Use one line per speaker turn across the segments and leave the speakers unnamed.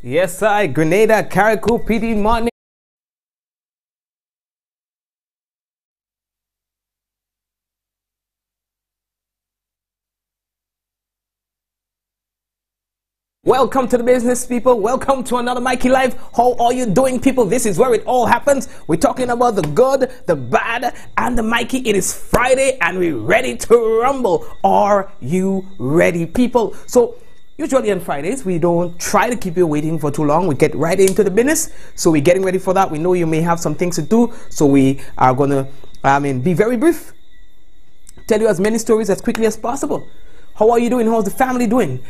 Yes, I Grenada, Carriacou, PD Martin. Welcome to the business, people. Welcome to another Mikey Live. How are you doing, people? This is where it all happens. We're talking about the good, the bad, and the Mikey. It is Friday and we're ready to rumble. Are you ready, people? So usually on Fridays, we don't try to keep you waiting for too long. We get right into the business. So we're getting ready for that. We know you may have some things to do. So we are going to, be very brief. Tell you as many stories as quickly as possible. How are you doing? How's the family doing?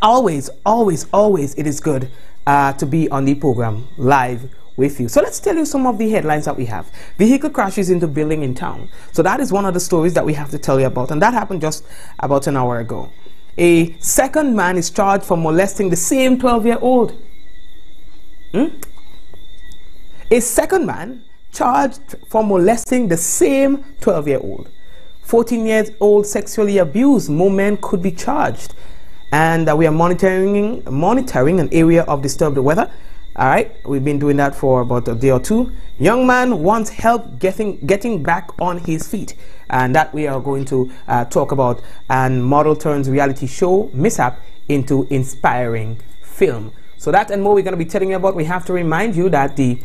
Always, it is good to be on the program live with you. So let's tell you some of the headlines that we have. Vehicle crashes into building in town. So that is one of the stories that we have to tell you about. And that happened just about an hour ago. A second man is charged for molesting the same 12-year-old. A second man charged for molesting the same 12-year-old. 14-year-old sexually abused. More men could be charged. And we are monitoring an area of disturbed weather. All right, we've been doing that for about a day or two. Young man wants help getting back on his feet, and that we are going to talk about. And model turns reality show mishap into inspiring film. So that and more we're going to be telling you about. We have to remind you that the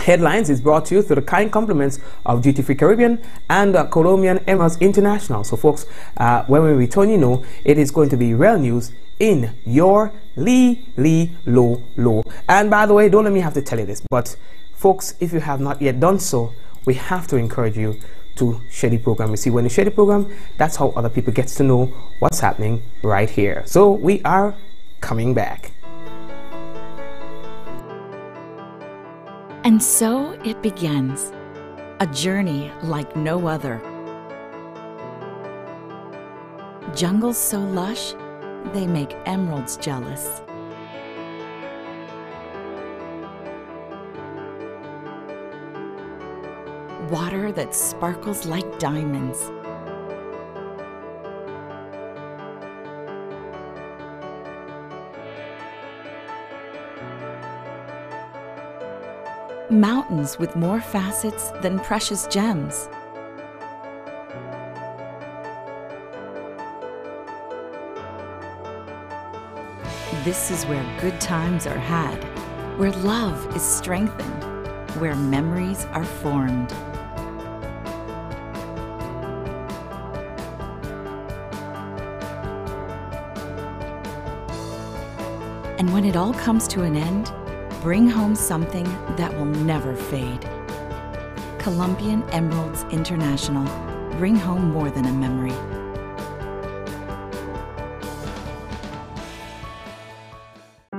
headlines is brought to you through the kind compliments of Duty Free Caribbean and Colombian Emirates International. So folks, when we return, you know, it is going to be real news in your low. And by the way, don't let me have to tell you this, but folks, if you have not yet done so, we have to encourage you to share the program. You see, when you share the program, that's how other people get to know what's happening right here. So we are coming back.
And so it begins, a journey like no other. Jungles so lush, they make emeralds jealous. Water that sparkles like diamonds. Mountains with more facets than precious gems. This is where good times are had, where love is strengthened, where memories are formed. And when it all comes to an end, bring home something that will never fade. Colombian Emeralds International. Bring home more than a memory.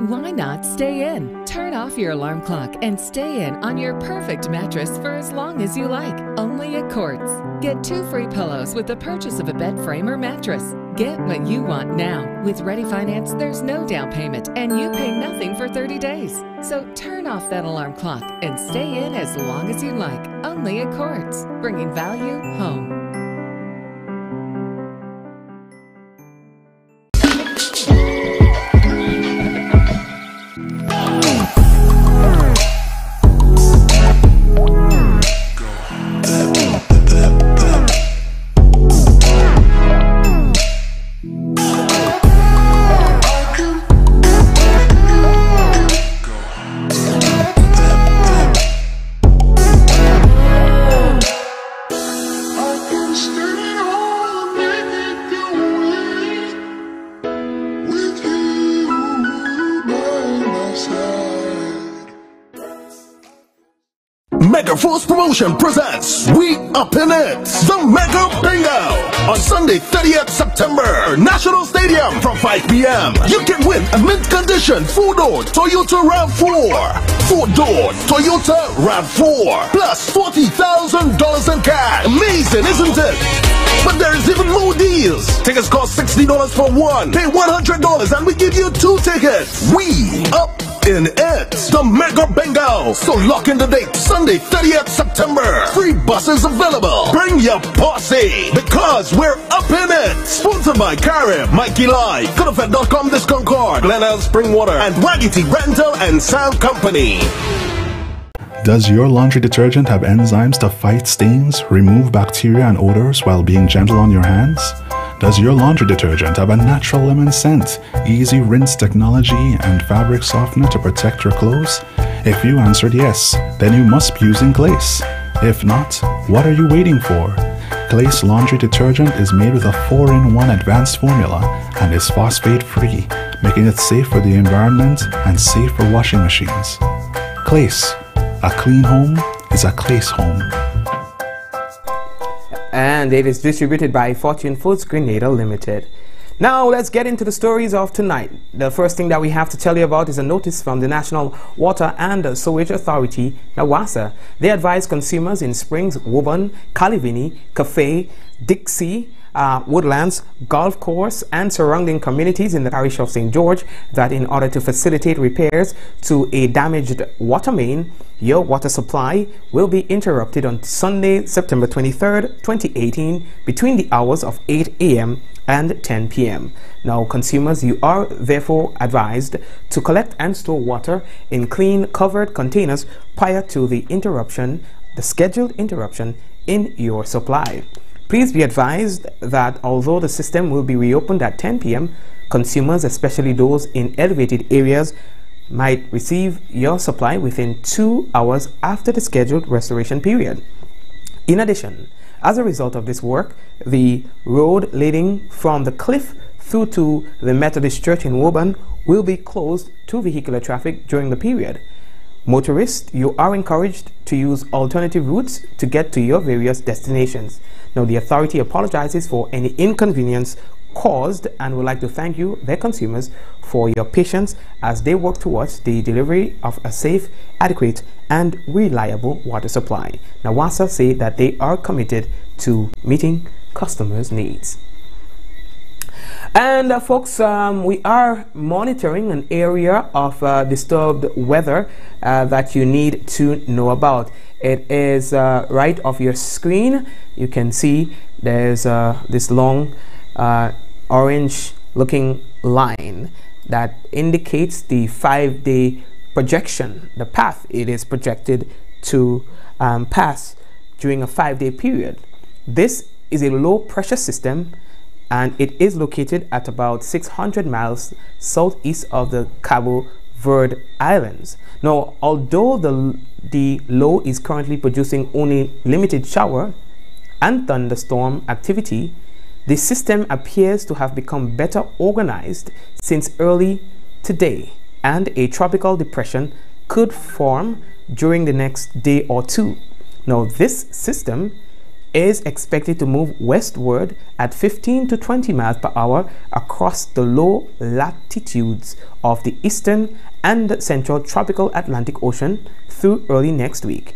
Why not stay in? Turn off your alarm clock and stay in on your perfect mattress for as long as you like. Only at Quartz. Get 2 free pillows with the purchase of a bed frame or mattress. Get what you want now. With Ready Finance, there's no down payment and you pay nothing for 30 days. So turn off that alarm clock and stay in as long as you like. Only at Quartz. Bringing value home.
Mega Force Promotion presents We Up in It, the Mega Bingo on Sunday 30th September, National Stadium from 5 p.m. You can win a mint condition 4-door Toyota RAV4, 4-door Toyota RAV4, plus $40,000 in cash. Amazing, isn't it? But there is even more deals. Tickets cost $60 for one, pay $100 and we give you 2 tickets. We Up in it. The Mega Bingo. So lock in the date, Sunday 30th September. Free buses available. Bring your posse because we're up in it. Sponsored by Carib, Mikey Live, Coodafed.com Discount Card, Glenelg Springwater, and Waggity Rental and Sound Company.
Does your laundry detergent have enzymes to fight stains, remove bacteria and odors while being gentle on your hands? Does your laundry detergent have a natural lemon scent, easy rinse technology, and fabric softener to protect your clothes? If you answered yes, then you must be using Glace. If not, what are you waiting for? Glace laundry detergent is made with a 4-in-1 advanced formula and is phosphate-free, making it safe for the environment and safe for washing machines. Glace. A clean home is a Glace home.
And it is distributed by Fortune Foods Grenada Limited. Now let's get into the stories of tonight. The first thing that we have to tell you about is a notice from the National Water and Sewage Authority, NWASA. They advise consumers in Springs, Woburn, Calivini, Cafe, Dixie, Woodlands, Golf Course, and surrounding communities in the parish of St. George that in order to facilitate repairs to a damaged water main, your water supply will be interrupted on Sunday, September 23rd, 2018, between the hours of 8 a.m. and 10 p.m. Now, consumers, you are therefore advised to collect and store water in clean, covered containers prior to the interruption, the scheduled interruption in your supply. Please be advised that although the system will be reopened at 10 p.m., consumers, especially those in elevated areas, might receive your supply within 2 hours after the scheduled restoration period. In addition, as a result of this work, the road leading from the cliff through to the Methodist Church in Woburn will be closed to vehicular traffic during the period. Motorists, you are encouraged to use alternative routes to get to your various destinations. Now, the authority apologizes for any inconvenience caused and would like to thank you, their consumers, for your patience as they work towards the delivery of a safe, adequate, and reliable water supply. NWASA say that they are committed to meeting customers' needs. And folks, we are monitoring an area of disturbed weather that you need to know about. It is right off your screen. You can see there's this long orange looking line that indicates the 5-day projection, the path it is projected to pass during a 5-day period. This is a low pressure system, and it is located at about 600 miles southeast of the Cabo Verde Islands. Now, although the low is currently producing only limited shower and thunderstorm activity, the system appears to have become better organized since early today, and a tropical depression could form during the next day or two. Now, this system is expected to move westward at 15 to 20 miles per hour across the low latitudes of the eastern and central tropical Atlantic Ocean through early next week.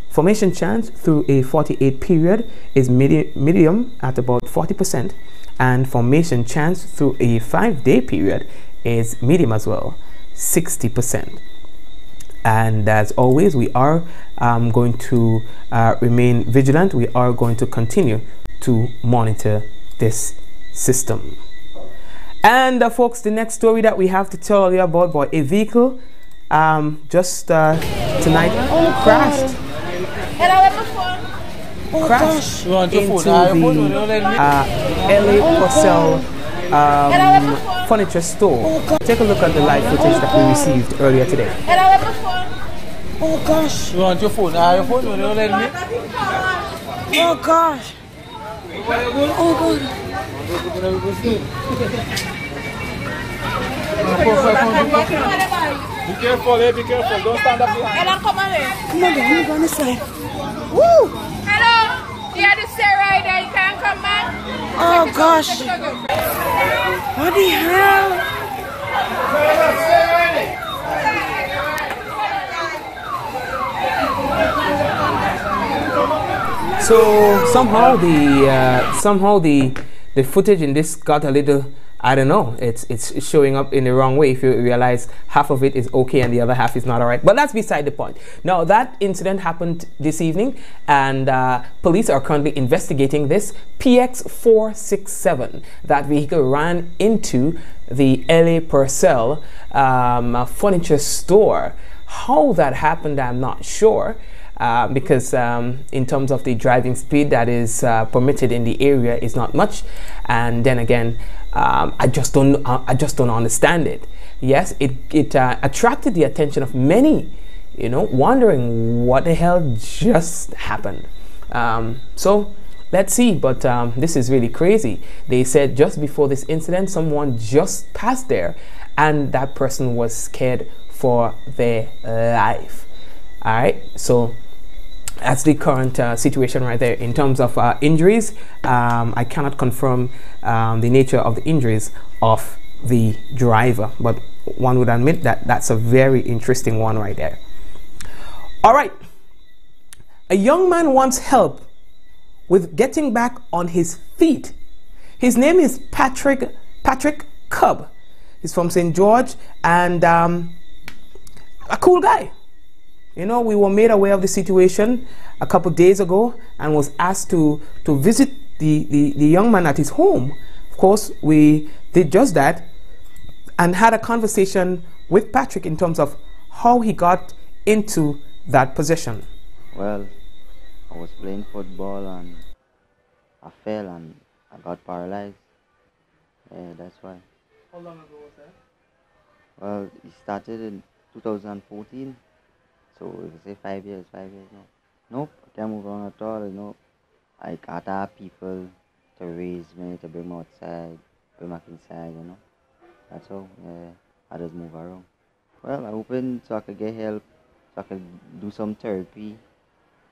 Formation chance through a 48 period is medium at about 40%, and formation chance through a 5-day period is medium as well, 60%. And as always, we are going to remain vigilant. We are going to continue to monitor this system. And folks, the next story that we have to tell you about, boy, a vehicle just tonight crashed into the LA Porcel furniture store. Take a look at the live footage that we received earlier today.
Oh gosh. You want your phone? Your phone? You don't let me? Oh gosh. Oh god. Be careful, be careful. Don't stand up behind.
Come on,
I'm going to say.
Woo! Hello! You had to stay right there, you can't come back.
Oh gosh. What the hell?
So somehow the footage in this got a little I don't know, it's showing up in the wrong way if you realize half of it is okay and the other half is not all right. But that's beside the point. Now, that incident happened this evening, and police are currently investigating this. PX467, that vehicle ran into the LA Purcell furniture store. How that happened, I'm not sure. Because in terms of the driving speed that is permitted in the area is not much, and then again, I just don't understand it. Yes, it attracted the attention of many, you know, wondering what the hell just happened. So let's see, but this is really crazy. They said just before this incident, someone just passed there, and that person was scared for their life. All right, so that's the current situation right there. In terms of injuries, I cannot confirm the nature of the injuries of the driver, but one would admit that that's a very interesting one right there. All right, a young man wants help with getting back on his feet. His name is Patrick Cubb. He's from St. George, and a cool guy. You know, we were made aware of the situation a couple days ago and was asked to visit the young man at his home. Of course, we did just that and had a conversation with Patrick in terms of how he got into that position.
Well, I was playing football and I fell and I got paralyzed. Yeah, that's why.
How long ago was that?
Well, it started in 2014. So we can say 5 years now. Nope, I can't move around at all, you know. I got to have people to raise me, to bring me outside, bring me back inside, you know. That's all, yeah, I just move around. Well, I'm hoping so I could get help, so I could do some therapy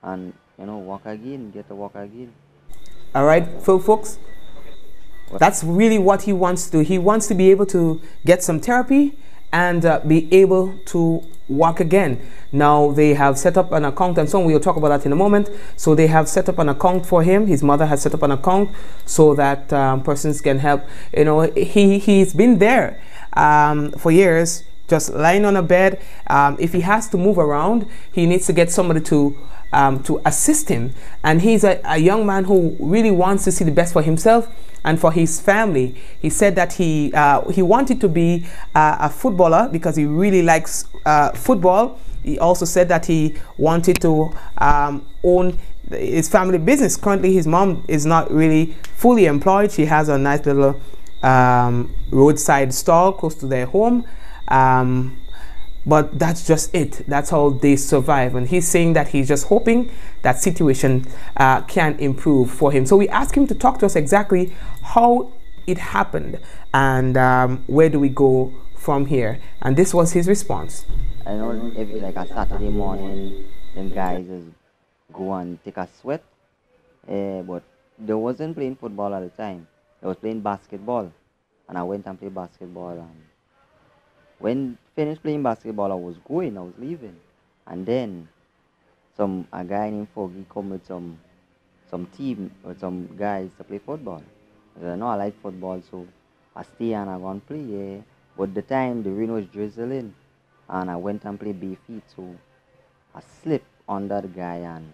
and, you know, walk again, get to walk again.
All right, folks, that's really what he wants to do. He wants to be able to get some therapy and be able to walk again. Now they have set up an account, and so we'll talk about that in a moment. So they have set up an account for him. His mother has set up an account so that persons can help. You know, he's been there for years, just lying on a bed. If he has to move around, he needs to get somebody to assist him. And he's a young man who really wants to see the best for himself and for his family. He said that he wanted to be a footballer because he really likes football. He also said that he wanted to own his family business. Currently, his mom is not really fully employed. She has a nice little roadside stall close to their home. But that's just it. That's how they survive. And he's saying that he's just hoping that situation can improve for him. So we asked him to talk to us exactly how it happened and where do we go from here. And this was his response.
I know every like a Saturday morning, them guys just go and take a sweat. But they wasn't playing football at the time. They was playing basketball. And I went and played basketball. And when finished playing basketball, I was leaving. And then a guy named Foggy come with some team with some guys to play football. I said, no, I like football, so I stay and I go and play. Yeah. But the time the rain was drizzling, and I went and played bare feet, so I slipped under the guy, and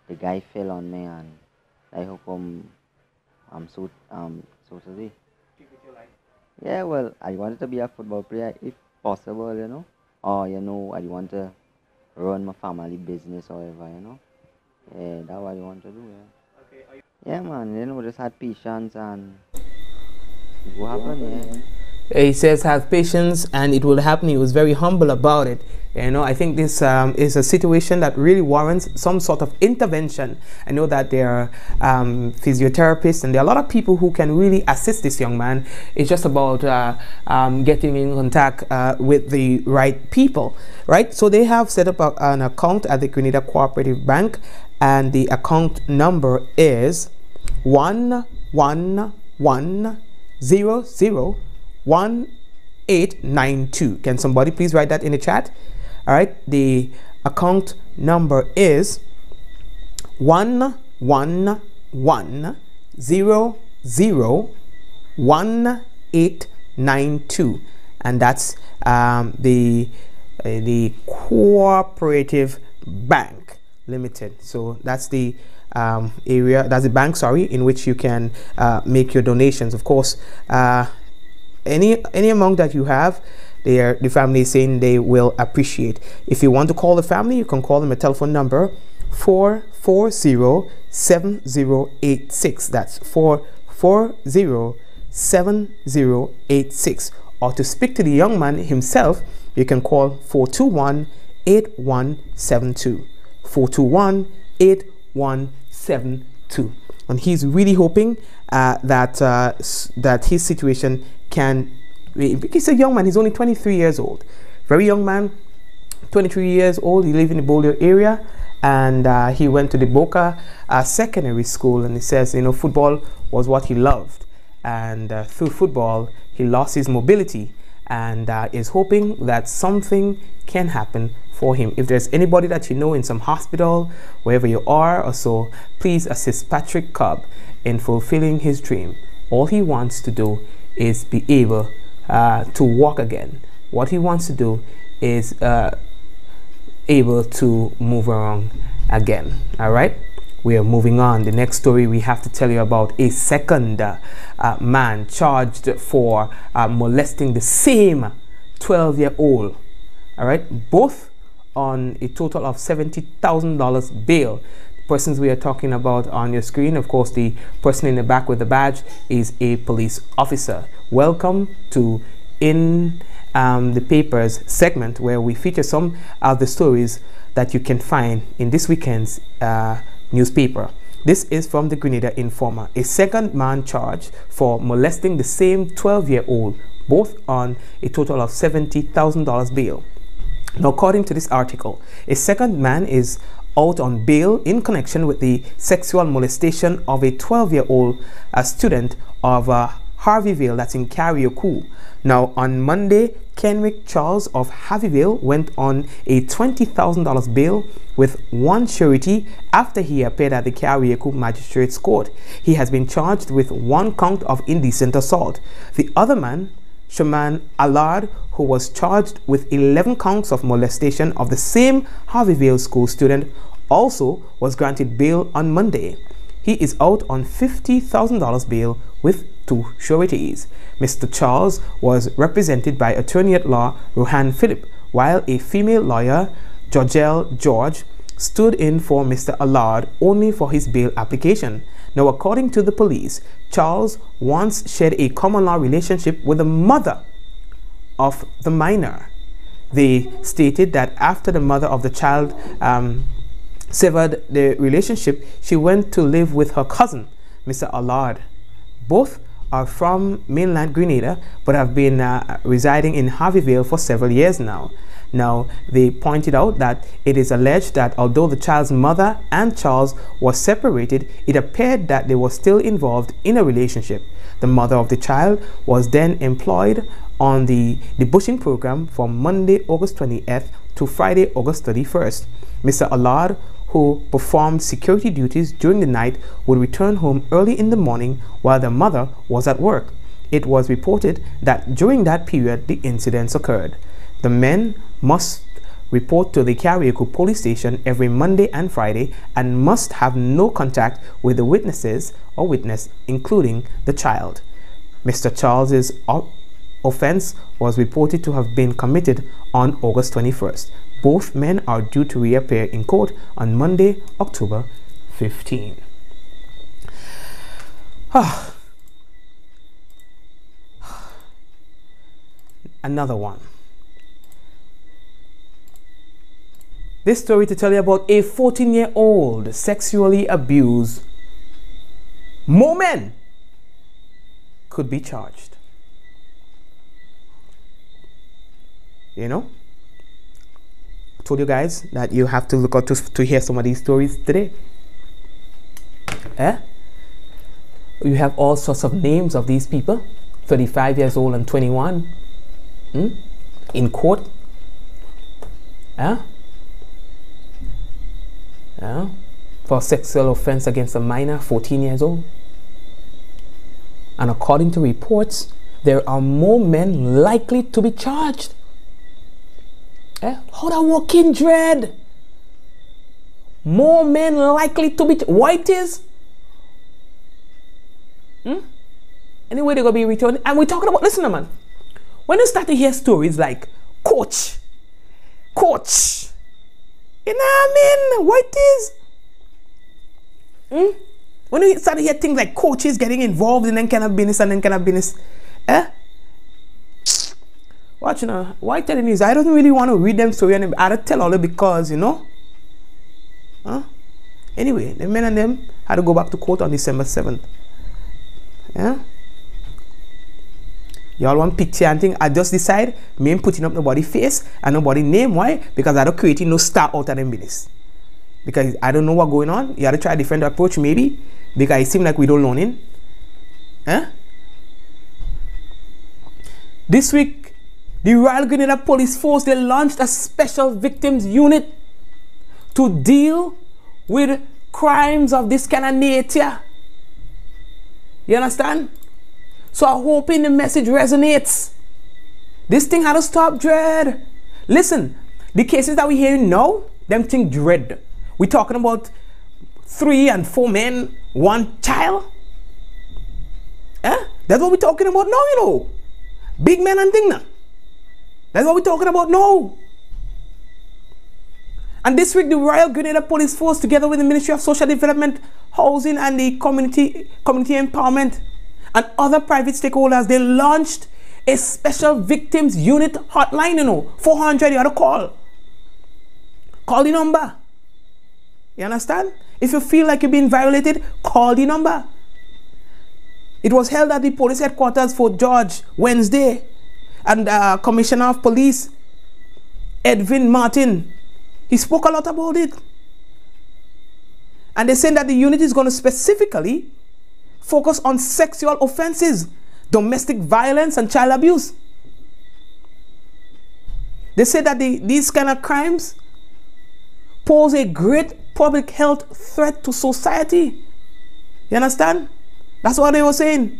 the guy fell on me, and I hope I'm so today. Yeah, well, I wanted to be a football player if possible, you know, or you know, I want to run my family business or whatever, you know. Yeah, that's what I want to do. Yeah. Okay. Yeah, man. You know, just had patience and it will happen. Yeah.
He says have patience and it will happen. He was very humble about it. You know, I think this is a situation that really warrants some sort of intervention. I know that there are physiotherapists and there are a lot of people who can really assist this young man. It's just about getting in contact with the right people, right? So they have set up an account at the Grenada Cooperative Bank, and the account number is 111001892. Can somebody please write that in the chat? All right, the account number is 111001892. 9892, and that's the Cooperative Bank Limited. So that's the that's the bank, sorry, in which you can make your donations. Of course, any amount that you have, the family is saying they will appreciate. If you want to call the family, you can call them a telephone number 440-7086. That's 440-7086. Or to speak to the young man himself, you can call 421-8172. 421-8172. And he's really hoping that his situation can. He's a young man. He's only 23 years old. Very young man, 23 years old. He lives in the Boulder area, and he went to the Boca Secondary School. And he says, you know, football was what he loved, and through football he lost his mobility, and is hoping that something can happen for him. If there's anybody that you know in some hospital, wherever you are or so, please assist Patrick Cobb in fulfilling his dream. All he wants to do is be able to walk again. What he wants to do is able to move around again. All right, we are moving on. The next story we have to tell you about a second man charged for molesting the same 12-year-old. All right, both on a total of $70,000 bail. Persons we are talking about on your screen, of course, the person in the back with the badge is a police officer. Welcome to In the Papers segment, where we feature some of the stories that you can find in this weekend's newspaper. This is from the Grenada Informer. A second man charged for molesting the same 12-year-old, both on a total of $70,000 bail. Now, according to this article, a second man is out on bail in connection with the sexual molestation of a 12-year-old student of Harveyville, that's in Carriacou. Now, on Monday, Kenrick Charles of Harveyville went on a $20,000 bail with one surety after he appeared at the Carriacou Magistrates Court. He has been charged with one count of indecent assault. The other man, Shaman Allard, who was charged with 11 counts of molestation of the same Harveyville school student, also was granted bail on Monday. He is out on $50,000 bail with two sureties. Mr. Charles was represented by attorney-at-law Rohan Phillip, while a female lawyer, Georgelle George, stood in for Mr. Allard only for his bail application. Now, according to the police, Charles once shared a common law relationship with the mother of the minor. They stated that after the mother of the child severed the relationship, she went to live with her cousin, Mr. Allard. Both are from mainland Grenada, but have been residing in Harveyville for several years now. Now, they pointed out that it is alleged that although the child's mother and Charles were separated, it appeared that they were still involved in a relationship. The mother of the child was then employed on the bushing program from Monday, August 20th to Friday, August 31st. Mr. Allard, who performed security duties during the night, would return home early in the morning while the mother was at work. It was reported that during that period the incidents occurred. The men must report to the Carriacou police station every Monday and Friday and must have no contact with the witnesses or witness, including the child. Mr. Charles's offense was reported to have been committed on August 21st. Both men are due to reappear in court on Monday, October 15. Another one. This story to tell you about a 14-year-old sexually abused. More men could be charged. You know, I told you guys that you have to look out to hear some of these stories today. You have all sorts of names of these people, 35 years old and 21, in court. For sexual offense against a minor, 14 years old. And according to reports, there are more men likely to be charged. How that working, Dread? More men likely to be white is? Anyway, they're going to be returned. And we're talking about, listen, man. When you start to hear stories like coach, you know what I mean? White is? When you start to hear things like coaches getting involved in any kind of business and any kind of business, watch, you know, why telling you? I don't really want to read them story and I don't tell all of it because, you know. Anyway, the men and them had to go back to court on December 7th. Yeah. Y'all want picture and thing? I just decide me ain't putting up nobody face and nobody name. Why? Because I don't creating no star out of them business. Because I don't know what's going on. You have to try a different approach maybe. Because it seems like we don't learn in. This week, the Royal Grenada Police Force, they launched a special victims unit to deal with crimes of this kind of nature. You understand? So I'm hoping the message resonates. This thing had to stop, Dread. Listen, the cases that we hear now, them thing Dread. We're talking about 3 and 4 men, 1 child. That's what we're talking about now, you know. Big men and thing now. That's what we're talking about now. And this week, the Royal Grenada Police Force, together with the Ministry of Social Development, Housing and the Community Empowerment, and other private stakeholders, they launched a special victims unit hotline, you know, 400, you have to call. Call the number. You understand? If you feel like you're being violated, call the number. It was held at the police headquarters for George Wednesday, and Commissioner of Police, Edwin Martin, he spoke a lot about it. And they said that the unit is going to specifically focus on sexual offenses, domestic violence, and child abuse. They said that these kind of crimes pose a great public health threat to society. You understand? That's what they were saying.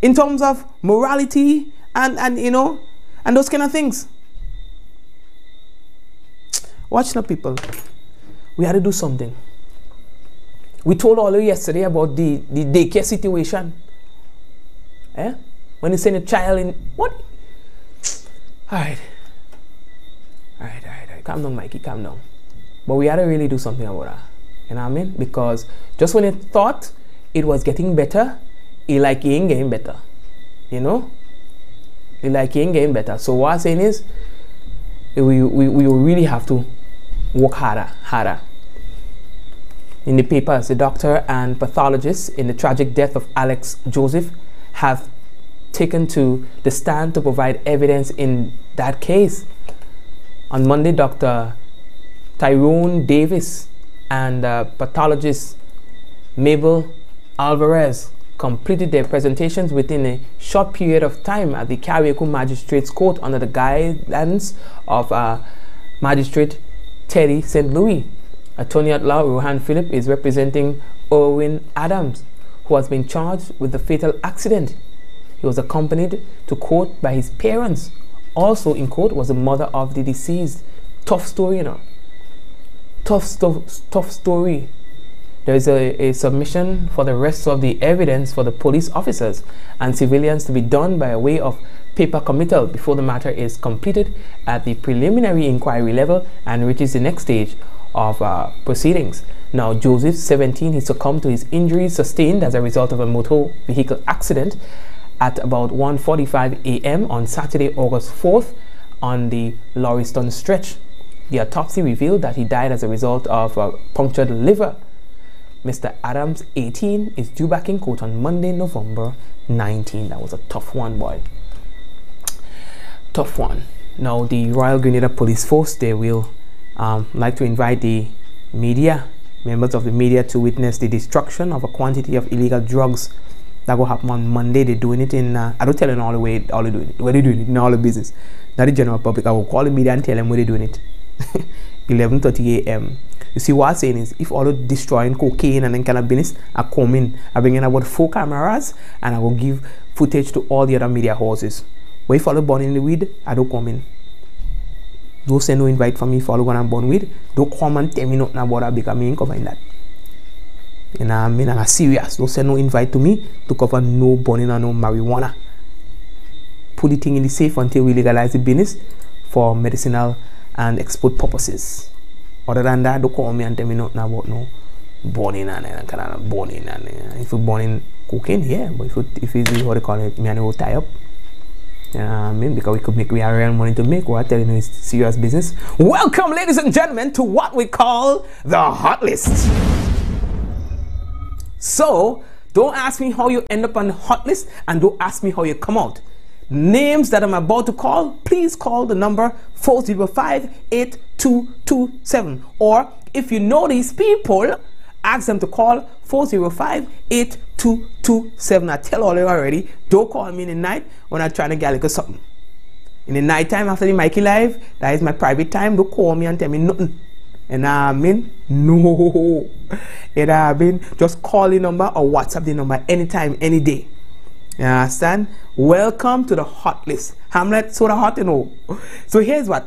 In terms of morality and you know, and those kind of things. Watch now, people. We had to do something. We told all of you yesterday about the daycare situation. When you send a child in, what? Alright. Calm down, Mikey, calm down. But we had to really do something about that. You know what I mean? Because just when you thought it was getting better, it ain't getting better. You know? It ain't getting better. So what I'm saying is, we really have to work harder. In the papers, the doctor and pathologist in the tragic death of Alex Joseph have taken to the stand to provide evidence in that case. On Monday, Dr. Tyrone Davis and pathologist Mabel Alvarez completed their presentations within a short period of time at the Carriacou Magistrates Court under the guidance of Magistrate Teddy St. Louis. Attorney at law Rohan Phillip is representing Erwin Adams, who has been charged with the fatal accident. He was accompanied to court by his parents. Also in court was the mother of the deceased. Tough story, you know. Tough story. There is a submission for the rest of the evidence for the police officers and civilians to be done by way of paper committal before the matter is completed at the preliminary inquiry level and reaches the next stage of proceedings. Now, Joseph, 17, he succumbed to his injuries sustained as a result of a motor vehicle accident at about 1:45 a.m. on Saturday, August 4th on the Lauriston stretch. The autopsy revealed that he died as a result of a punctured liver. Mr. Adams, 18, is due back in court on Monday, November 19. That was a tough one, boy. Tough one. Now, the Royal Grenada Police Force, they will like to invite the media, members of the media, to witness the destruction of a quantity of illegal drugs that will happen on Monday. They're doing it in, I don't tell them all the way, all they're doing it. Where they're doing it in all the business. Not the general public. I will call the media and tell them where they're doing it. 11:30 a.m. You see what I'm saying is, if all the destroying cocaine and then kind of business are coming, I bring in about 4 cameras and I will give footage to all the other media houses. When you follow born in the weed, I don't come in. Don't send no invite for me, follow when I'm born with. Don't come and tell me nothing about that because me ain't covering that. And I mean, I'm serious. Don't send no invite to me to cover no burning or no marijuana. Put the thing in the safe until we legalize the business for medicinal and export purposes. Other than that, don't call me and tell me nothing about no burning and kind of burning. And if you're burning cocaine, yeah, but if it's what they call it, me and will tie up. I mean, because we have real money to make. What I tell you is serious business. Welcome, ladies and gentlemen, to what we call the hot list. So, don't ask me how you end up on the hot list, and don't ask me how you come out. Names that I'm about to call, please call the number 405-8227. Or if you know these people, ask them to call 405-8227. I tell all you already, don't call me in the night when I'm trying to get a little something. In the night time after the Mikey live, that is my private time. Don't call me and tell me nothing. And I mean, no. And I mean, just call the number or WhatsApp the number anytime, any day. You understand? Welcome to the hot list. Hamlet, so the hot, you know. So here's what.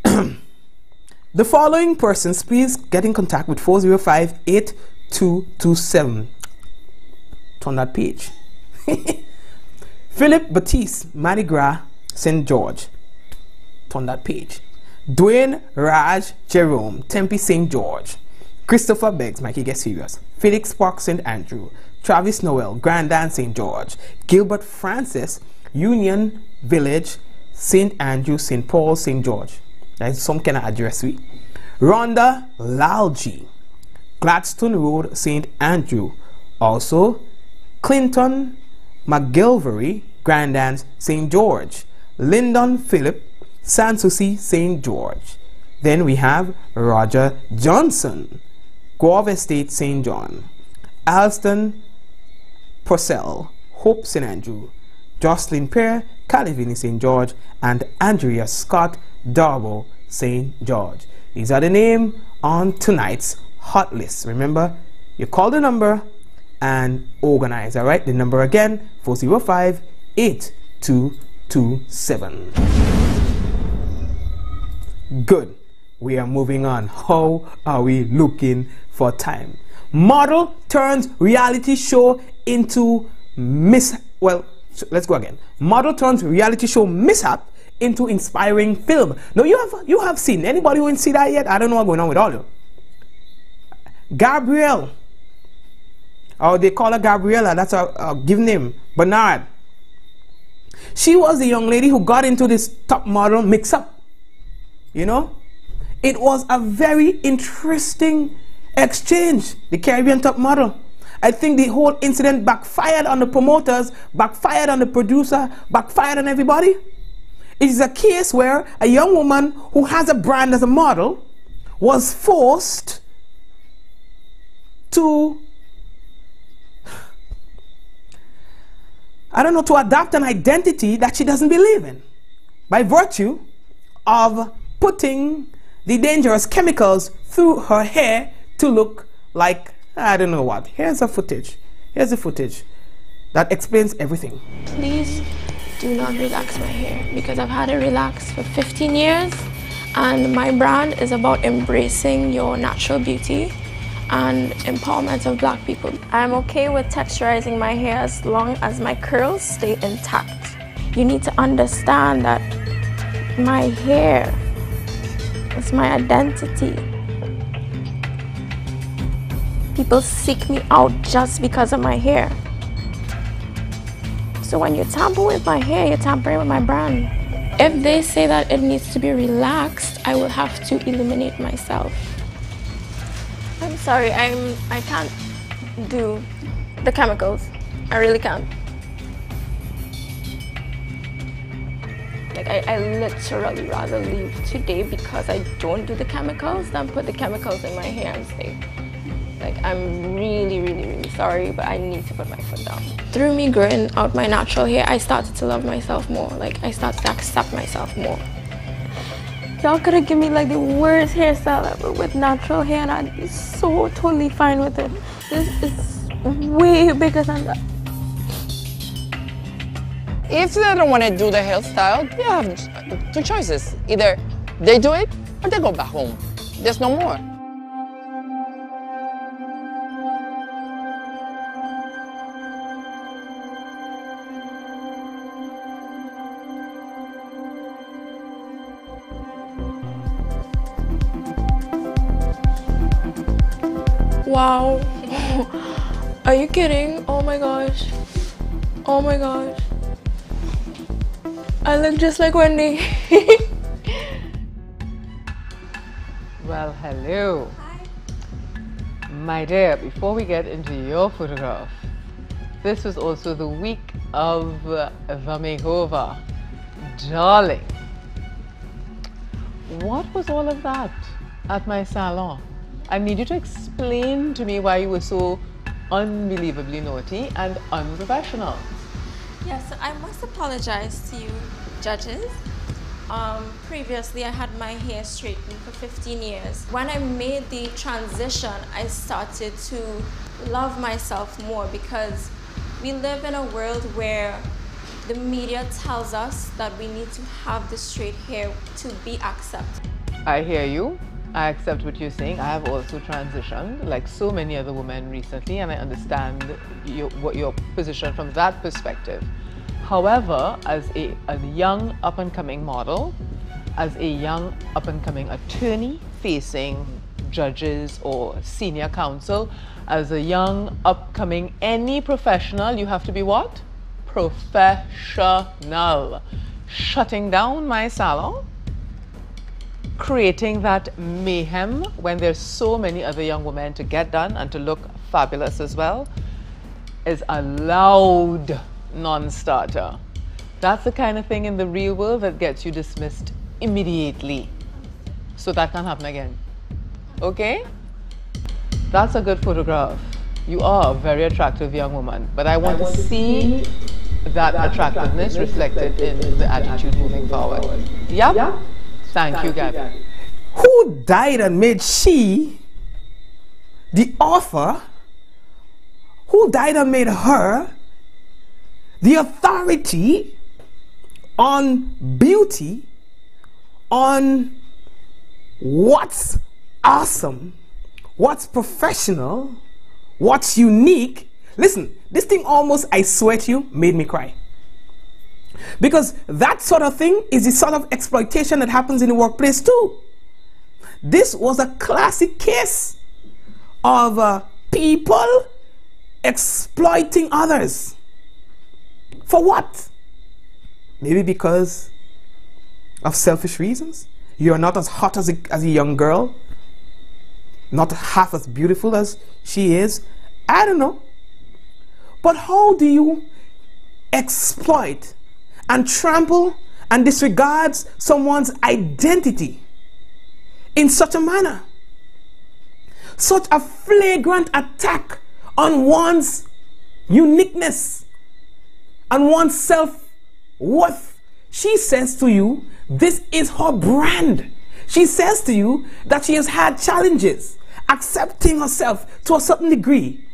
The following persons, please get in contact with 405-8227. Turn that page. Philip Batiste, Mardi Gras, St. George. Turn that page. Dwayne Raj Jerome, Tempe St. George. Christopher Beggs, Mikey get serious. Felix Park, St. Andrew. Travis Noel, Grand Dance, St. George. Gilbert Francis, Union Village, St. Andrew, St. Paul, St. George. That is some kind of address. Rhonda Lalji, Gladstone Road, St. Andrew. Also, Clinton McGilvery, Grand Dance, St. George. Lyndon Phillip, Sanssouci, St. George. Then we have Roger Johnson, Grove Estate, St. John. Alston Purcell, Hope, St. Andrew. Jocelyn Pear, Calivini, St. George. And Andrea Scott, Darbo, St. George. These are the names on tonight's hot list. Remember, you call the number and organize. All right, the number again, 405-8227. Good. We are moving on. How are we looking for time? Model turns reality show into let's go again. Model turns reality show mishap into inspiring film. Now you have seen, anybody who didn't see that yet? I don't know what's going on with all of you. Gabrielle, or they call her Gabriella, that's a given name, Bernard. She was the young lady who got into this top model mix-up. You know, it was a very interesting exchange, the Caribbean top model. I think the whole incident backfired on the promoters, backfired on the producer, backfired on everybody. It is a case where a young woman who has a brand as a model was forced to, to adopt an identity that she doesn't believe in by virtue of putting the dangerous chemicals through her hair to look like I don't know what. Here's the footage. Here's the footage that explains everything.
Please do not relax my hair because I've had it relaxed for 15 years and my brand is about embracing your natural beauty and empowerment of black people. I'm okay with texturizing my hair as long as my curls stay intact. You need to understand that my hair is my identity. People seek me out just because of my hair. So when you tamper with my hair, you're tampering with my brand. If they say that it needs to be relaxed, I will have to eliminate myself. I'm sorry, I can't do the chemicals. I really can't. Like I literally rather leave today because I don't do the chemicals than put the chemicals in my hair and stay. Like I'm really, really, really sorry, but I need to put my foot down. Through me growing out my natural hair, I started to love myself more. Like I started to accept myself more. Y'all could have given me like the worst hairstyle ever with natural hair and I'd be so totally fine with it. This is way bigger than that.
If they don't want to do the hairstyle, they have two choices. Either they do it or they go back home. There's no more.
Wow. Are you kidding? Oh my gosh. Oh my gosh. I look just like Wendy.
Well, hello. Hi. My dear, before we get into your photograph, this was also the week of the makeover. Darling, what was all of that at my salon? I need you to explain to me why you were so unbelievably naughty and unprofessional.
Yes, I must apologize to you, judges. Previously, I had my hair straightened for 15 years. When I made the transition, I started to love myself more because we live in a world where the media tells us that we need to have the straight hair to be accepted.
I hear you. I accept what you're saying. I have also transitioned, like so many other women recently, and I understand your position from that perspective. However, as a young up-and-coming model, as a young up-and-coming attorney facing judges or senior counsel, as a young upcoming any professional, you have to be what? Professional. Shutting down my salon, creating that mayhem when there's so many other young women to get done and to look fabulous as well is a loud non-starter. That's the kind of thing in the real world that gets you dismissed immediately. So that can't happen again. Okay? That's a good photograph. You are a very attractive young woman, but I want to see that attractiveness reflected in the attitude moving forward. Yep. Thank you, Gabby.
Who died and made she, the author, who died and made her the authority on beauty, on what's awesome, what's professional, what's unique? Listen, this thing almost, I swear to you, made me cry. Because that sort of thing is the sort of exploitation that happens in the workplace too. This was a classic case of people exploiting others. For what? Maybe because of selfish reasons. You're not as hot as a young girl, not half as beautiful as she is. I don't know. But how do you exploit and trample and disregard someone's identity in such a manner? Such a flagrant attack on one's uniqueness and one's self-worth. She says to you, this is her brand. She says to you that she has had challenges accepting herself to a certain degree.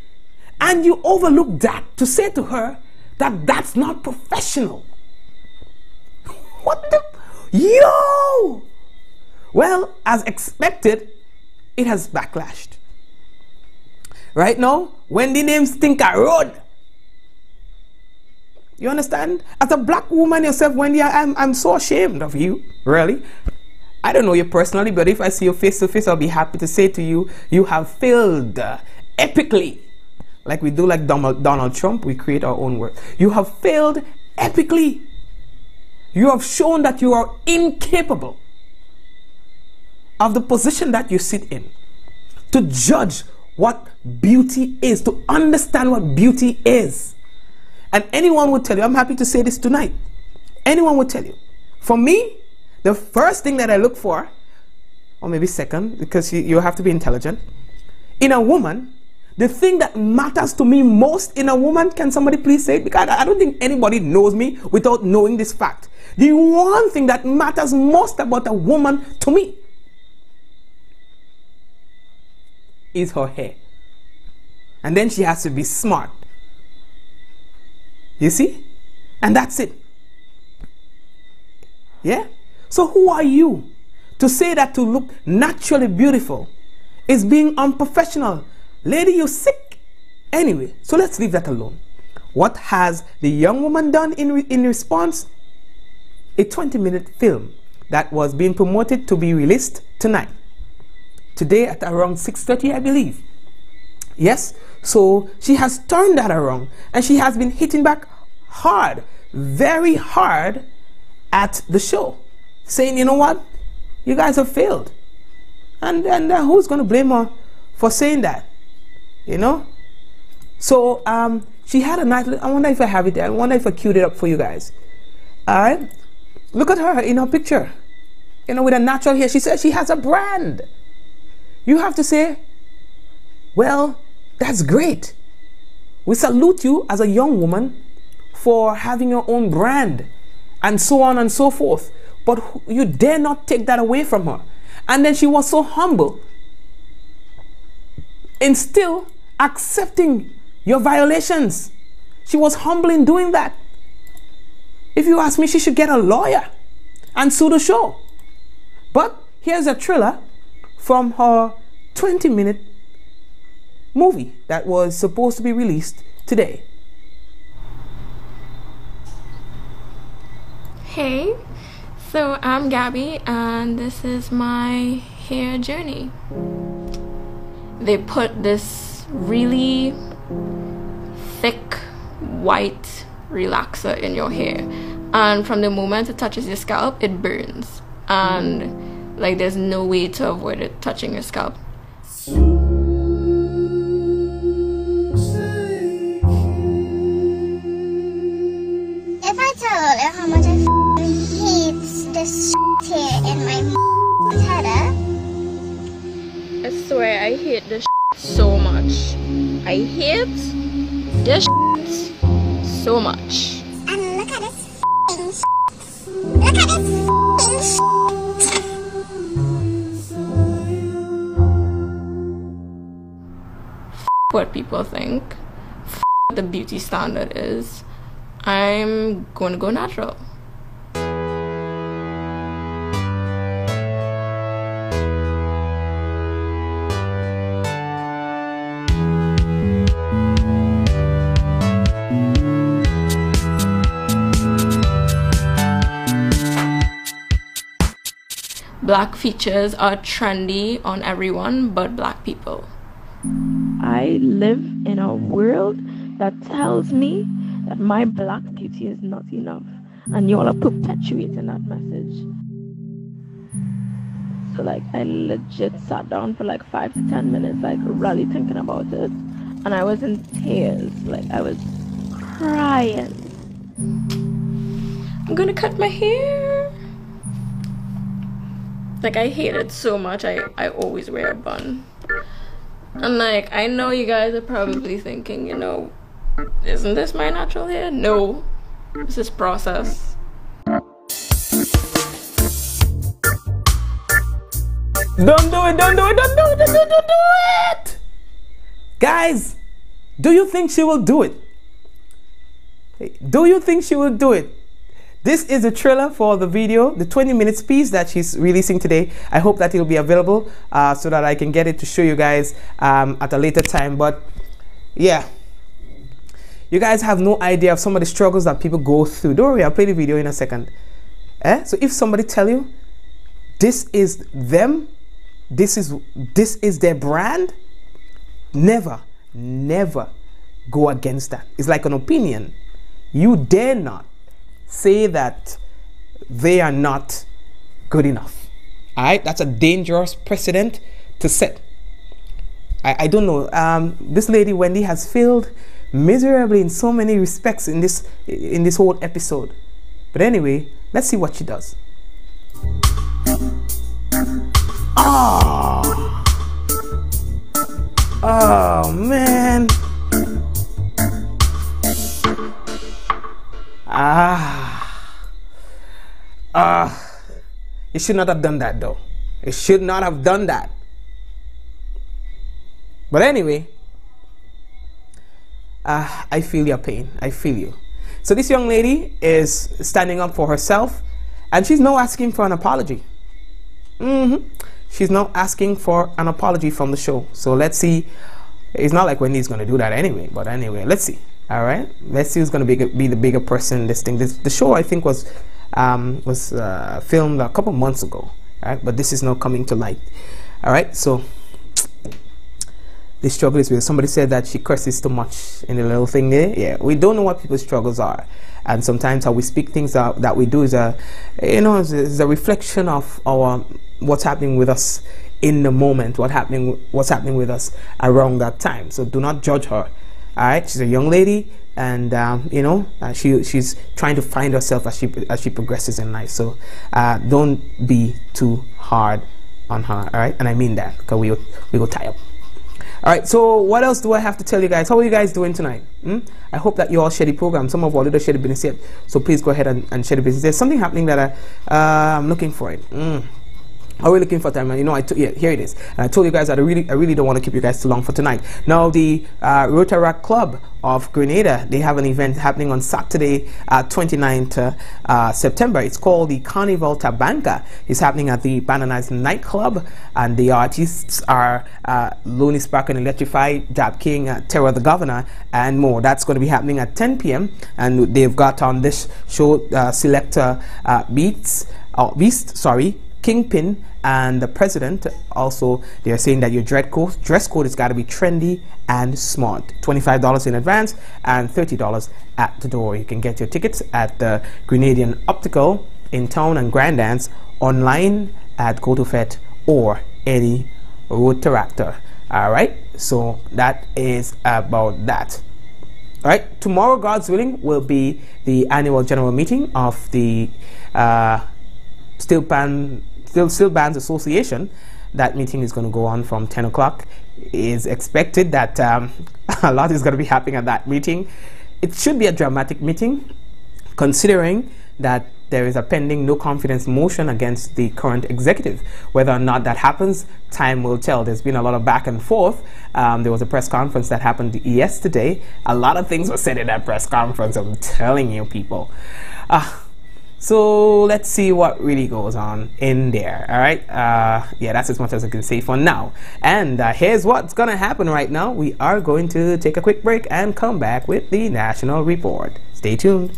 And you overlook that to say to her that that's not professional. What the? Yo! Well, as expected, it has backlashed. Right now, Wendy names think I road. You understand? As a black woman yourself, Wendy, I'm so ashamed of you. Really. I don't know you personally, but if I see you face to face, I'll be happy to say to you, you have failed epically. Like we do like Donald Trump, we create our own work. You have failed epically. You have shown that you are incapable of the position that you sit in to judge what beauty is, to understand what beauty is. And anyone would tell you, I'm happy to say this tonight, anyone would tell you, for me, the first thing that I look for, or maybe second, because you have to be intelligent, in a woman, the thing that matters to me most in a woman, can somebody please say it? Because I don't think anybody knows me without knowing this fact. The one thing that matters most about a woman to me is her hair. And then she has to be smart. You see? And that's it. Yeah? So who are you to say that to look naturally beautiful is being unprofessional? Lady, you sick. Anyway, so let's leave that alone. What has the young woman done in response? A 20-minute film that was being promoted to be released tonight. Today at around 6:30, I believe. Yes, so she has turned that around and she has been hitting back hard, very hard at the show, saying, you know what, you guys have failed. And who's going to blame her for saying that? You know? So she had a nice, I wonder if I have it there. I wonder if I queued it up for you guys. All right? Look at her in her picture. You know, with a natural hair. She says she has a brand. You have to say, well, that's great. We salute you as a young woman for having your own brand and so on and so forth. But you dare not take that away from her. And then she was so humble in still accepting your violations. She was humble in doing that. If you ask me, she should get a lawyer and sue the show. But here's a thriller from her 20-minute movie that was supposed to be released today.
Hey, so I'm Gabby and this is my hair journey. They put this really thick white relaxer in your hair, and from the moment it touches your scalp it burns, and like there's no way to avoid it touching your scalp.
If I told you how much I hate this here in my head,
I swear I hate this so much. I hate this so much.
and look at this look at this
What people think, what the beauty standard is. I'm going to go natural. Black features are trendy on everyone but black people.
I live in a world that tells me that my black beauty is not enough, and y'all are perpetuating that message. So like I legit sat down for like 5 to 10 minutes, like really thinking about it, and I was in tears, like I was crying.
I'm gonna cut my hair. Like I hate it so much. I always wear a bun. And like I know you guys are probably thinking, you know, isn't this my natural hair? No, this is process.
Don't do it, don't do it, don't do it, don't do it! Guys, do you think she will do it? Do you think she will do it? This is a trailer for the video, the 20-minute piece that she's releasing today. I hope that it will be available so that I can get it to show you guys at a later time. But yeah, you guys have no idea of some of the struggles that people go through. Don't worry, I'll play the video in a second. So if somebody tell you this is them, this is their brand, never go against that. It's like an opinion. You dare not say that they are not good enough. All right, that's a dangerous precedent to set. I don't know. This lady Wendy has failed miserably in so many respects in this whole episode. But anyway, let's see what she does. Oh man. You should not have done that though. You should not have done that. But anyway, I feel your pain. I feel you. So this young lady is standing up for herself And she's now asking for an apology. She's now asking for an apology from the show. So let's see. It's not like Wendy's going to do that anyway. But anyway, let's see. All right. Let's see who's going to be the bigger person in this thing. The show, I think, was filmed a couple months ago. All right. But this is now coming to light. All right. So the struggle is real. Somebody said that she curses too much in the little thing there. Yeah. We don't know what people's struggles are. And sometimes how we speak things that we do is is a reflection of our what's happening with us in the moment, what's happening with us around that time. So do not judge her. All right, she's a young lady, and she's trying to find herself as she progresses in life. So don't be too hard on her. All right, and I mean that, because we go tie up. All right, so what else do I have to tell you guys? How are you guys doing tonight? I hope that you all share the program. Some of our little share the business yet, so please go ahead and share the business. There's something happening that I'm looking for it. Are we looking for time? Here it is. And I told you guys that I really don't want to keep you guys too long for tonight. Now, the Rotaract Club of Grenada, they have an event happening on Saturday, 29th September. It's called the Carnival Tabanca. It's happening at the Bananas nightclub, and the artists are Lonely Spark and Electrify, Dap King, Terror the Governor, and more. That's going to be happening at 10 p.m. and they've got on this show Selector Beast, Kingpin, and the President. Also, they are saying that your dress code has got to be trendy and smart. $25 in advance and $30 at the door. You can get your tickets at the Grenadian Optical in town and Grandance, online at GoToFet or any Rotaractor. All right, so that is about that. All right, tomorrow, God's willing, will be the annual general meeting of the Steel Bands Association. That meeting is going to go on from 10 o'clock. It is expected that a lot is going to be happening at that meeting. It should be a dramatic meeting, considering that there is a pending no confidence motion against the current executive. Whether or not that happens, time will tell. There's been a lot of back and forth. There was a press conference that happened yesterday. A lot of things were said in that press conference, I'm telling you, people. So let's see what really goes on in there. All right, yeah, that's as much as I can say for now. And here's what's gonna happen right now. We are going to take a quick break and come back with the National Report. Stay tuned.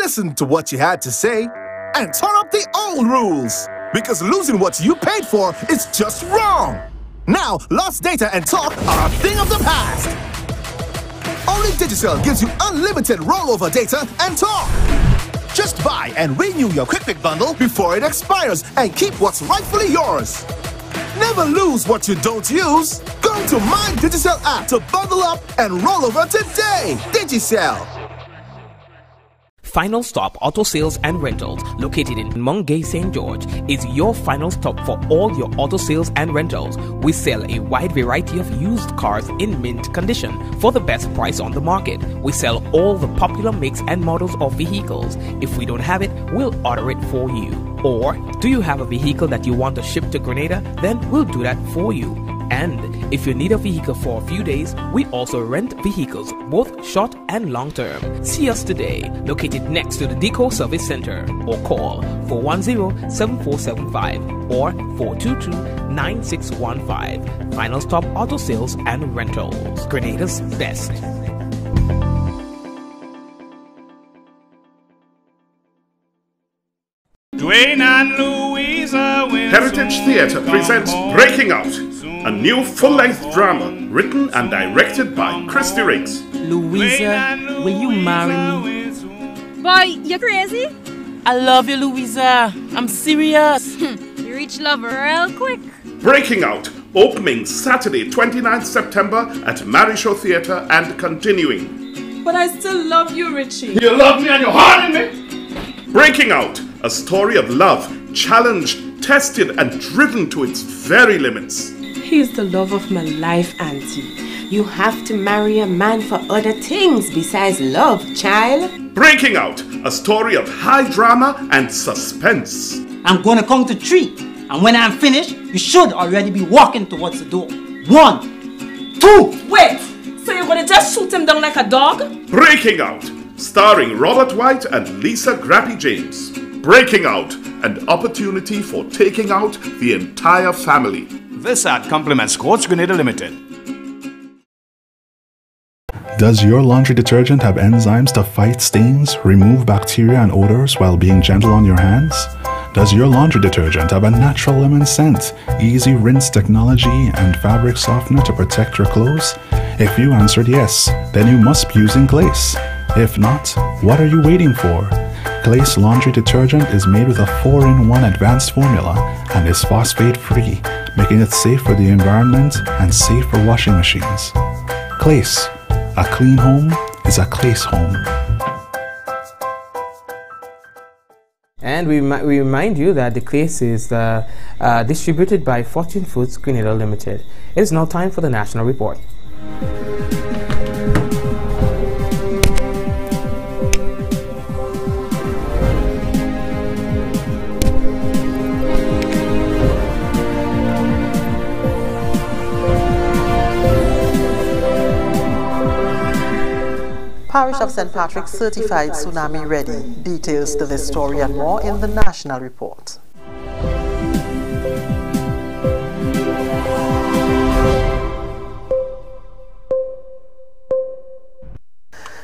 Listen to what you had to say and turn up the old rules, because losing what you paid for is just wrong. Now, lost data and talk are a thing of the past. Only Digicel gives you unlimited rollover data and talk. Just buy and renew your Quick bundle before it expires and keep what's rightfully yours. Never lose what you don't use. Go to My Digicel app to bundle up and roll over today. Digicel.
Final Stop Auto Sales and Rentals, located in Mungay, St. George, is your final stop for all your auto sales and rentals. We sell a wide variety of used cars in mint condition for the best price on the market. We sell all the popular makes and models of vehicles. If we don't have it, we'll order it for you. Or, do you have a vehicle that you want to ship to Grenada? Then we'll do that for you. And if you need a vehicle for a few days, we also rent vehicles, both short and long term. See us today, located next to the Deco Service Center, or call 410-7475 or 422-9615. Final Stop Auto Sales and Rentals, Grenada's best.
Dwayne and Louisa
Heritage Theatre presents Breaking Out, a new full-length drama written and directed by Christy Riggs.
Louisa, will you marry me?
Boy, you crazy?
I love you, Louisa. I'm serious.
You reach love real quick.
Breaking Out, Opening Saturday, 29th September at Marishow Theatre and continuing.
But I still love you, Richie.
You love me and you're hard in me. Breaking Out, a story of love, challenged, tested and driven to its very limits.
He's the love of my life, Auntie. You have to marry a man for other things besides love, child.
Breaking Out, a story of high drama and suspense.
I'm gonna count to 3. And when I'm finished, you should already be walking towards the door. 1, 2.
Wait, so you're gonna just shoot him down like a dog?
Breaking Out, starring Robert White and Lisa Grappy James. Breaking Out, an opportunity for taking out the entire family.
This ad complements Quartz Grenada Limited.
Does your laundry detergent have enzymes to fight stains, remove bacteria and odors while being gentle on your hands? Does your laundry detergent have a natural lemon scent, easy rinse technology, and fabric softener to protect your clothes? If you answered yes, then you must be using Glace. If not, what are you waiting for? Glace laundry detergent is made with a 4-in-1 advanced formula and is phosphate-free, making it safe for the environment and safe for washing machines. Glace. A clean home is a Glace home.
And we remind you that the Glace is distributed by Fortune Foods Grenada Limited. It is now time for the National Report.
Parish of St. Patrick's certified tsunami ready. Details to this story and more in the National Report.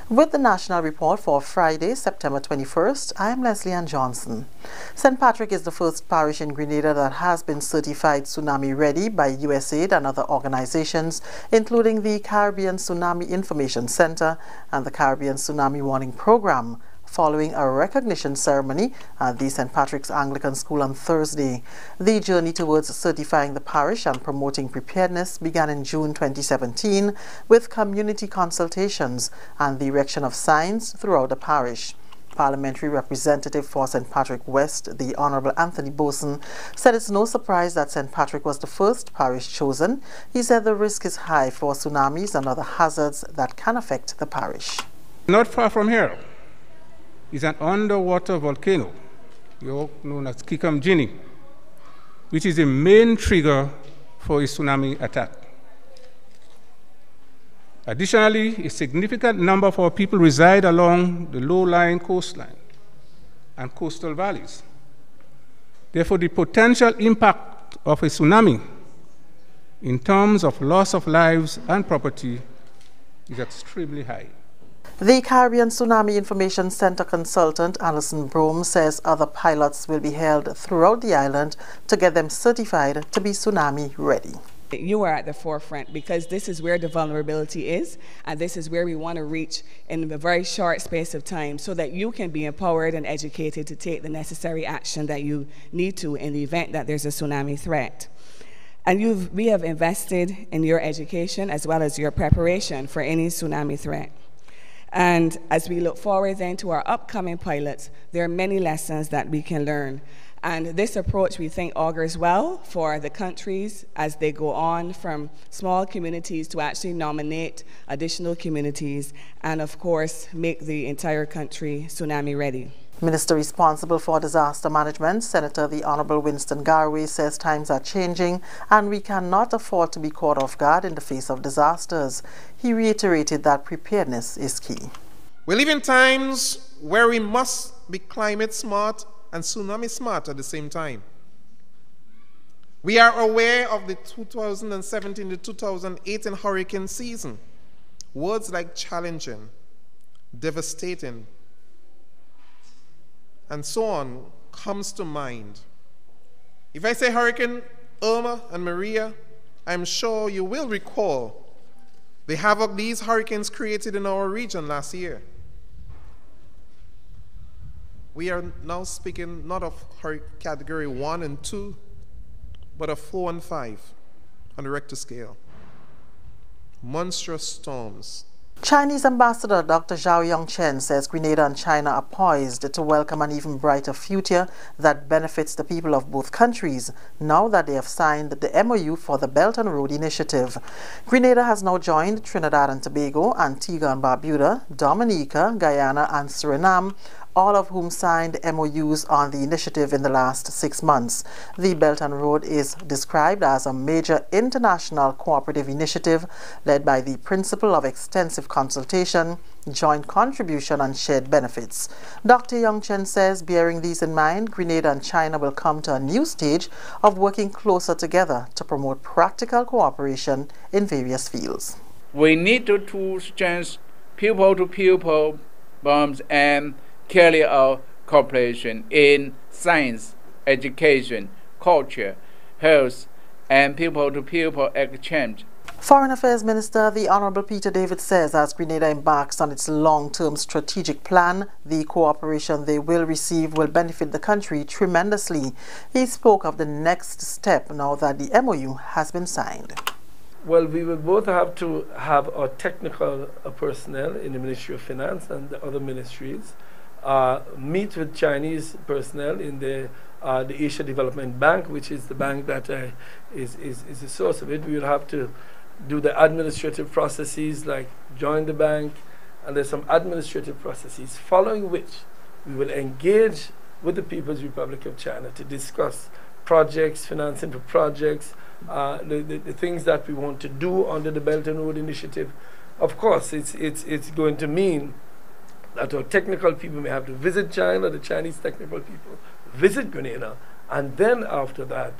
With the National Report for Friday, September 21st, I am Leslie Ann Johnson. St. Patrick is the first parish in Grenada that has been certified tsunami ready by USAID and other organizations, including the Caribbean Tsunami Information Center and the Caribbean Tsunami Warning Program, following a recognition ceremony at the St. Patrick's Anglican School on Thursday. The journey towards certifying the parish and promoting preparedness began in June 2017 with community consultations and the erection of signs throughout the parish. Parliamentary representative for St. Patrick West, the Honourable Anthony Boson, said it's no surprise that St. Patrick was the first parish chosen. He said the risk is high for tsunamis and other hazards that can affect the parish.
Not far from here is an underwater volcano, known as Kikamjini, which is the main trigger for a tsunami attack. Additionally, a significant number of our people reside along the low-lying coastline and coastal valleys. Therefore, the potential impact of a tsunami in terms of loss of lives and property is extremely high.
The Caribbean Tsunami Information Center consultant Alison Brome says other pilots will be held throughout the island to get them certified to be tsunami ready.
You are at the forefront because this is where the vulnerability is, and this is where we want to reach in a very short space of time so that you can be empowered and educated to take the necessary action that you need to in the event that there's a tsunami threat. And we have invested in your education as well as your preparation for any tsunami threat. And as we look forward then to our upcoming pilots, there are many lessons that we can learn. And this approach, we think, augurs well for the countries as they go on from small communities to actually nominate additional communities and, of course, make the entire country tsunami ready.
Minister responsible for disaster management, Senator the Honourable Winston Garway, says times are changing and we cannot afford to be caught off guard in the face of disasters. He reiterated that preparedness is key.
We live in times where we must be climate smart and tsunami smart at the same time. We are aware of the 2017 to 2018 hurricane season. Words like challenging, devastating, and so on comes to mind. If I say Hurricane Irma and Maria, I'm sure you will recall the havoc these hurricanes created in our region last year. We are now speaking not of category 1 and 2, but of 4 and 5. on the Richter scale. Monstrous storms.
Chinese Ambassador Dr. Zhao Yongchen says Grenada and China are poised to welcome an even brighter future that benefits the people of both countries now that they have signed the MOU for the Belt and Road Initiative. Grenada has now joined Trinidad and Tobago, Antigua and Barbuda, Dominica, Guyana and Suriname, all of whom signed MOUs on the initiative in the last 6 months. The Belt and Road is described as a major international cooperative initiative led by the principle of extensive consultation, joint contribution and shared benefits. Dr. Yongchen says, bearing these in mind, Grenada and China will come to a new stage of working closer together to promote practical cooperation in various fields.
We need to strengthen people-to-people bonds and carry out cooperation in science, education, culture, health, and people-to-people exchange.
Foreign Affairs Minister, the Honorable Peter David, says as Grenada embarks on its long-term strategic plan, the cooperation they will receive will benefit the country tremendously. He spoke of the next step now that the MOU has been signed.
Well, we will both have to have our technical personnel in the Ministry of Finance and the other ministries meet with Chinese personnel in the Asia Development Bank, which is the bank that is the source of it. We will have to do the administrative processes like join the bank, and there's some administrative processes, following which we will engage with the People's Republic of China to discuss projects, financing for projects, the things that we want to do under the Belt and Road Initiative. Of course, it's going to mean that our technical people may have to visit China, the Chinese technical people visit Grenada, and then after that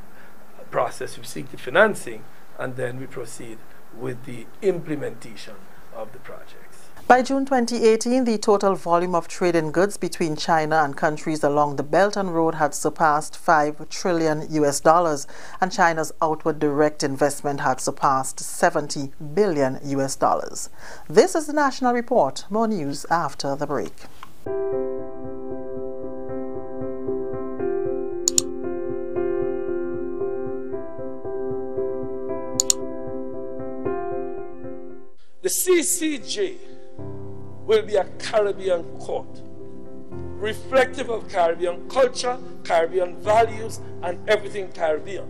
process we seek the financing, and then we proceed with the implementation of the projects.
By June 2018, the total volume of trade in goods between China and countries along the Belt and Road had surpassed $5 trillion, and China's outward direct investment had surpassed $70 billion. This is the National Report. More news after the break.
The CCJ will be a Caribbean court, reflective of Caribbean culture, Caribbean values, and everything Caribbean.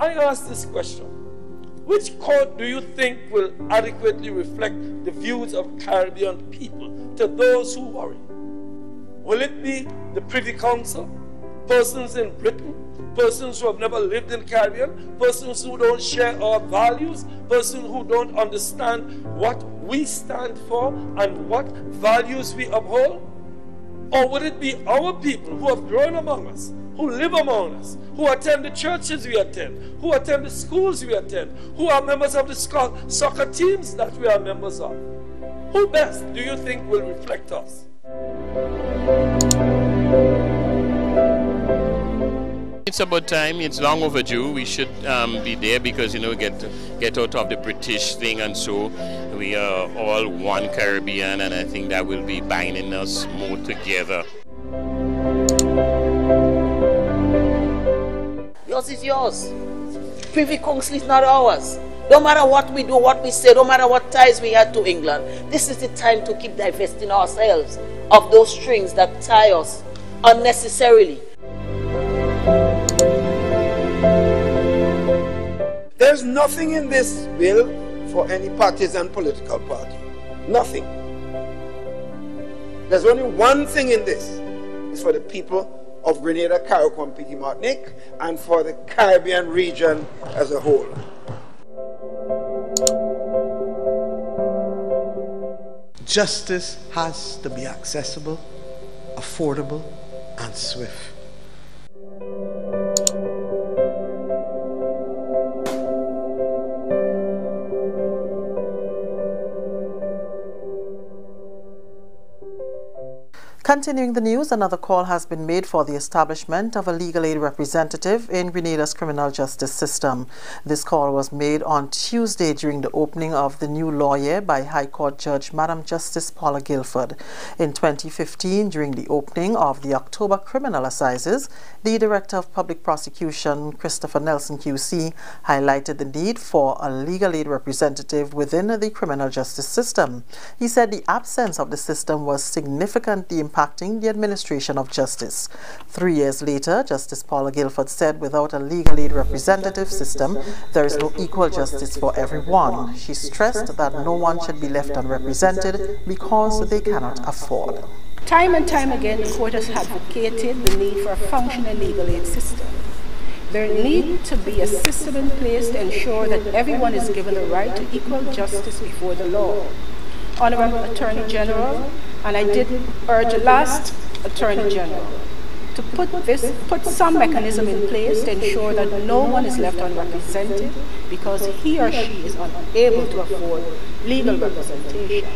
I ask this question: which court do you think will adequately reflect the views of Caribbean people to those who worry? Will it be the Privy Council, persons in Britain, persons who have never lived in Caribbean, persons who don't share our values, persons who don't understand what we stand for and what values we uphold? Or would it be our people who have grown among us, who live among us, who attend the churches we attend, who attend the schools we attend, who are members of the soccer teams that we are members of? Who best do you think will reflect us?
It's about time. It's long overdue. We should be there because, you know, get out of the British thing, and so we are all one Caribbean, and I think that will be binding us more together.
Yours is yours. Privy Council is not ours. No matter what we do, what we say, no matter what ties we had to England, this is the time to keep divesting ourselves of those strings that tie us unnecessarily.
There's nothing in this bill for any partisan political party. Nothing. There's only one thing in this. It's for the people of Grenada, Carriacou, and Petit Martinique, and for the Caribbean region as a whole.
Justice has to be accessible, affordable, and swift.
Continuing the news, another call has been made for the establishment of a legal aid representative in Grenada's criminal justice system. This call was made on Tuesday during the opening of the new law year by High Court Judge Madam Justice Paula Guilford. In 2015, during the opening of the October Criminal Assizes, the Director of Public Prosecution, Christopher Nelson QC, highlighted the need for a legal aid representative within the criminal justice system. He said the absence of the system was significantly impacting the administration of justice. 3 years later, Justice Paula Guilford said without a legal aid representative system, there is no equal justice for everyone. She stressed that no one should be left unrepresented because they cannot afford.
Time and time again, the court has advocated the need for a functioning legal aid system. There needs to be a system in place to ensure that everyone is given the right to equal justice before the law. Honorable Attorney General, and I did urge the last Attorney General to put some mechanism in place to ensure that no one is left unrepresented because he or she is unable to afford legal representation.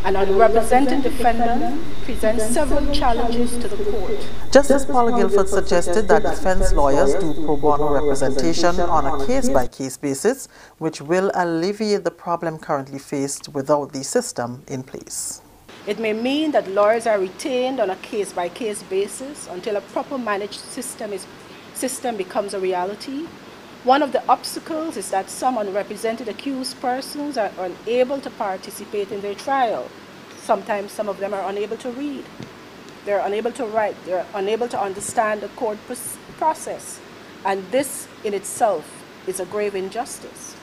An unrepresented defendant presents several challenges to the court.
Justice Paula Guilford suggested that defense lawyers do pro bono representation on a case-by-case basis, which will alleviate the problem currently faced without the system in place.
It may mean that lawyers are retained on a case-by-case basis until a proper managed system becomes a reality. One of the obstacles is that some unrepresented accused persons are unable to participate in their trial. Sometimes some of them are unable to read. They're unable to write. They're unable to understand the court process. And this in itself is a grave injustice.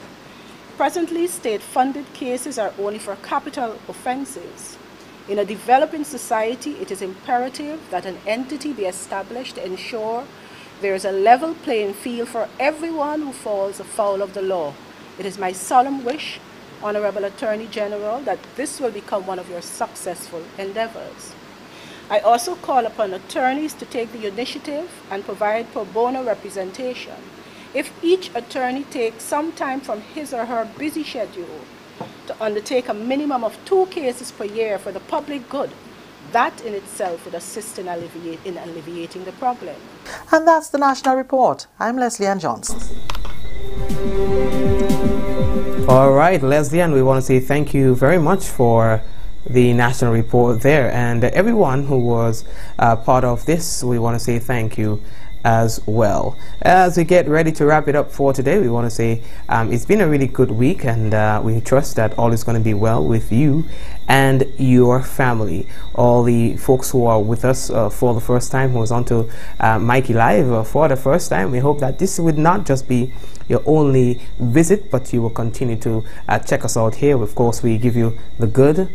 Presently, state-funded cases are only for capital offenses. In a developing society, it is imperative that an entity be established to ensure there is a level playing field for everyone who falls afoul of the law. It is my solemn wish, Honorable Attorney General, that this will become one of your successful endeavors. I also call upon attorneys to take the initiative and provide pro bono representation. If each attorney takes some time from his or her busy schedule to undertake a minimum of 2 cases per year for the public good, that in itself would assist in alleviating the problem.
And that's the National Report. I'm Leslie Ann Johnson.
All right, Leslie, and we want to say thank you very much for the National Report there. And everyone who was part of this, we want to say thank you as well. As we get ready to wrap it up for today, we want to say it's been a really good week, and we trust that all is going to be well with you and your family. All the folks who are with us for the first time, who was on to Mikey Live for the first time, we hope that this would not just be your only visit, but you will continue to check us out here. Of course, we give you the good,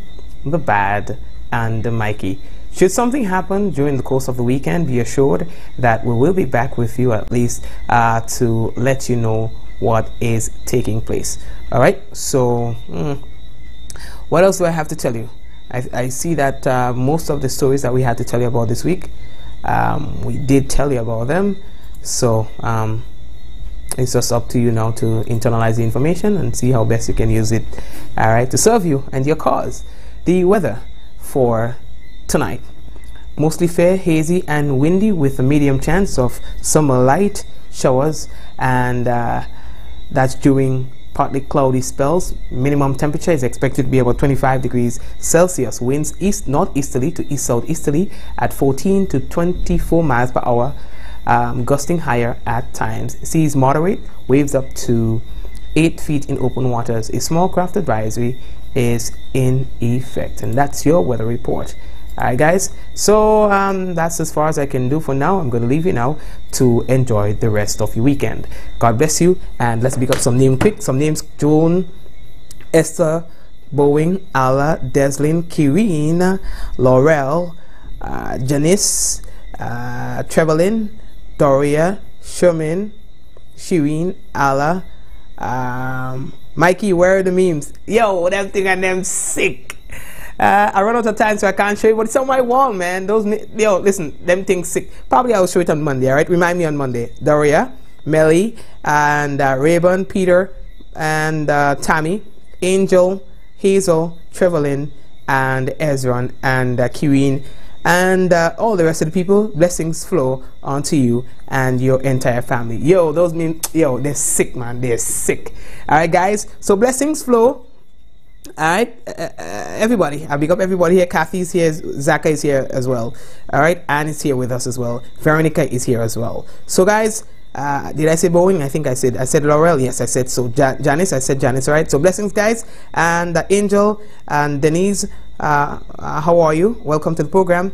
the bad, and the Mikey. Should something happen during the course of the weekend, be assured that we will be back with you at least to let you know what is taking place. All right, so what else do I have to tell you? I see that most of the stories that we had to tell you about this week, we did tell you about them. So it's just up to you now to internalize the information and see how best you can use it, all right, to serve you and your cause. The weather for tonight: mostly fair, hazy and windy with a medium chance of some light showers, and that's during partly cloudy spells. Minimum temperature is expected to be about 25 degrees Celsius. Winds east northeasterly to east southeasterly at 14 to 24 miles per hour, gusting higher at times. Seas moderate, waves up to 8 feet in open waters. A small craft advisory is in effect. And that's your weather report. Alright guys, so that's as far as I can do for now. I'm going to leave you now to enjoy the rest of your weekend. God bless you, and let's pick up some names quick. Some names: Joan, Esther, Boeing, Alla, Deslin, Kireen, Laurel, Janice, Trevelin, Doria, Sherman, Shireen, Alla, Mikey. Where are the memes? Yo, them thing and them sick. I run out of time, so I can't show you, but it's on my wall, man. Those, yo, listen, them things sick. Probably I'll show it on Monday, all right? Remind me on Monday. Doria, Melly, and Rayburn, Peter, and Tammy, Angel, Hazel, Trevelin, and Ezron, and Kireen, and all the rest of the people. Blessings flow onto you and your entire family. Yo, those mean, yo, they're sick, man. They're sick. All right, guys. So blessings flow. All right, everybody. I big up everybody here. Kathy's here. Zaka is here as well. All right, Anne is here with us as well. Veronica is here as well. So, guys, did I say Boeing? I think I said Laurel. Yes, I said so. Janice, I said Janice. All right. So blessings, guys, and Angel and Denise. How are you? Welcome to the program.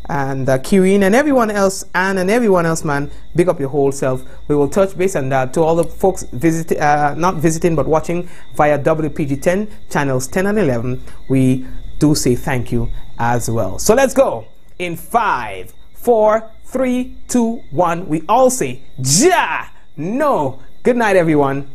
And Kieran and everyone else, Anne and everyone else, man, big up your whole self. We will touch base on that. To all the folks not visiting but watching via WPG10 channels 10 and 11, we do say thank you as well. So let's go in 5, 4, 3, 2, 1. We all say Ja. No. Good night, everyone.